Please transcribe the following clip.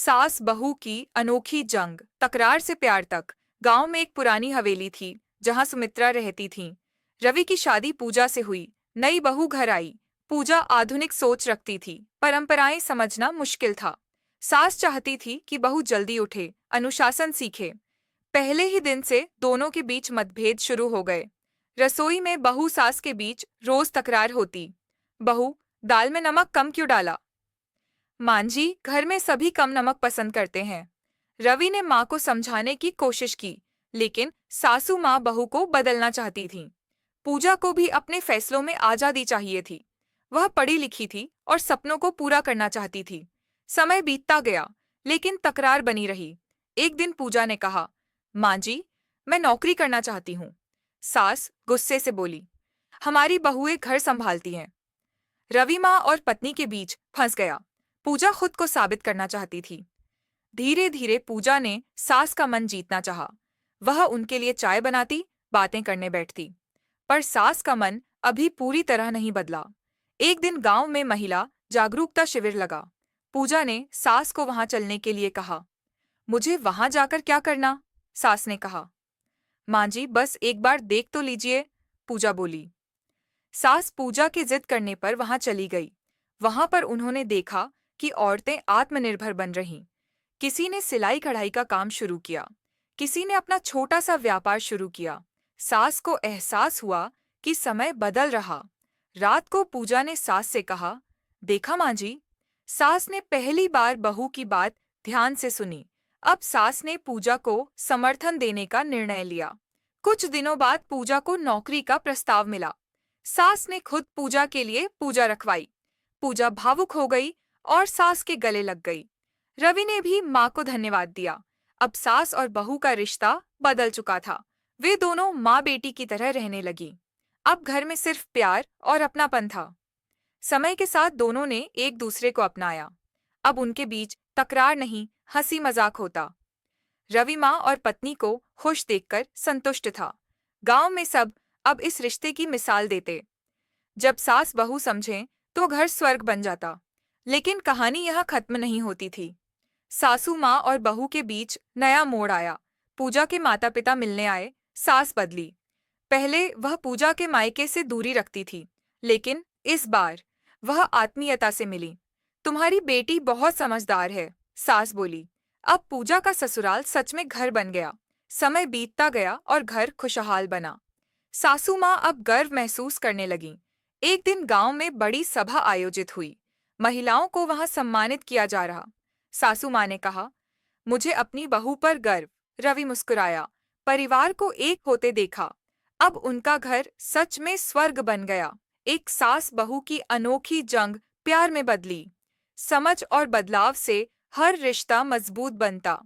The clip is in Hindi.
सास बहू की अनोखी जंग, तकरार से प्यार तक। गांव में एक पुरानी हवेली थी जहां सुमित्रा रहती थीं। रवि की शादी पूजा से हुई। नई बहू घर आई। पूजा आधुनिक सोच रखती थी, परंपराएं समझना मुश्किल था। सास चाहती थी कि बहू जल्दी उठे, अनुशासन सीखे। पहले ही दिन से दोनों के बीच मतभेद शुरू हो गए। रसोई में बहू सास के बीच रोज तकरार होती। बहू, दाल में नमक कम क्यों डाला? मां जी, घर में सभी कम नमक पसंद करते हैं। रवि ने मां को समझाने की कोशिश की, लेकिन सासू मां बहू को बदलना चाहती थीं। पूजा को भी अपने फैसलों में आजादी चाहिए थी। वह पढ़ी लिखी थी और सपनों को पूरा करना चाहती थी। समय बीतता गया, लेकिन तकरार बनी रही। एक दिन पूजा ने कहा, मां जी, मैं नौकरी करना चाहती हूँ। सास गुस्से से बोली, हमारी बहुएं घर संभालती हैं। रवि माँ और पत्नी के बीच फंस गया। पूजा खुद को साबित करना चाहती थी। धीरे धीरे पूजा ने सास का मन जीतना चाहा। वह उनके लिए चाय बनाती, बातें करने बैठती। पर सास का मन अभी पूरी तरह नहीं बदला। एक दिन गांव में महिला जागरूकता शिविर लगा। पूजा ने सास को वहां चलने के लिए कहा। मुझे वहां जाकर क्या करना? सास ने कहा। मां जी, बस एक बार देख तो लीजिए, पूजा बोली। सास पूजा की जिद करने पर वहां चली गई। वहां पर उन्होंने देखा कि औरतें आत्मनिर्भर बन रहीं। किसी ने सिलाई कढ़ाई का काम शुरू किया, किसी ने अपना छोटा सा व्यापार शुरू किया। सास को एहसास हुआ कि समय बदल रहा। रात को पूजा ने सास से कहा, देखा मां जी? सास ने पहली बार बहू की बात ध्यान से सुनी। अब सास ने पूजा को समर्थन देने का निर्णय लिया। कुछ दिनों बाद पूजा को नौकरी का प्रस्ताव मिला। सास ने खुद पूजा के लिए पूजा रखवाई। पूजा भावुक हो गई और सास के गले लग गई। रवि ने भी माँ को धन्यवाद दिया। अब सास और बहू का रिश्ता बदल चुका था। वे दोनों माँ बेटी की तरह रहने लगी। अब घर में सिर्फ प्यार और अपनापन था। समय के साथ दोनों ने एक दूसरे को अपनाया। अब उनके बीच तकरार नहीं, हंसी मजाक होता। रवि माँ और पत्नी को खुश देखकर संतुष्ट था। गांव में सब अब इस रिश्ते की मिसाल देते। जब सास बहू समझें तो घर स्वर्ग बन जाता। लेकिन कहानी यहाँ खत्म नहीं होती थी। सासू माँ और बहू के बीच नया मोड़ आया। पूजा के माता पिता मिलने आए। सास बदली। पहले वह पूजा के मायके से दूरी रखती थी, लेकिन इस बार वह आत्मीयता से मिली। तुम्हारी बेटी बहुत समझदार है, सास बोली। अब पूजा का ससुराल सच में घर बन गया। समय बीतता गया और घर खुशहाल बना। सासू माँ अब गर्व महसूस करने लगीं। एक दिन गांव में बड़ी सभा आयोजित हुई। महिलाओं को वहां सम्मानित किया जा रहा। सासू माँ ने कहा, मुझे अपनी बहू पर गर्व। रवि मुस्कुराया। परिवार को एक होते देखा। अब उनका घर सच में स्वर्ग बन गया। एक सास बहू की अनोखी जंग प्यार में बदली। समझ और बदलाव से हर रिश्ता मजबूत बनता।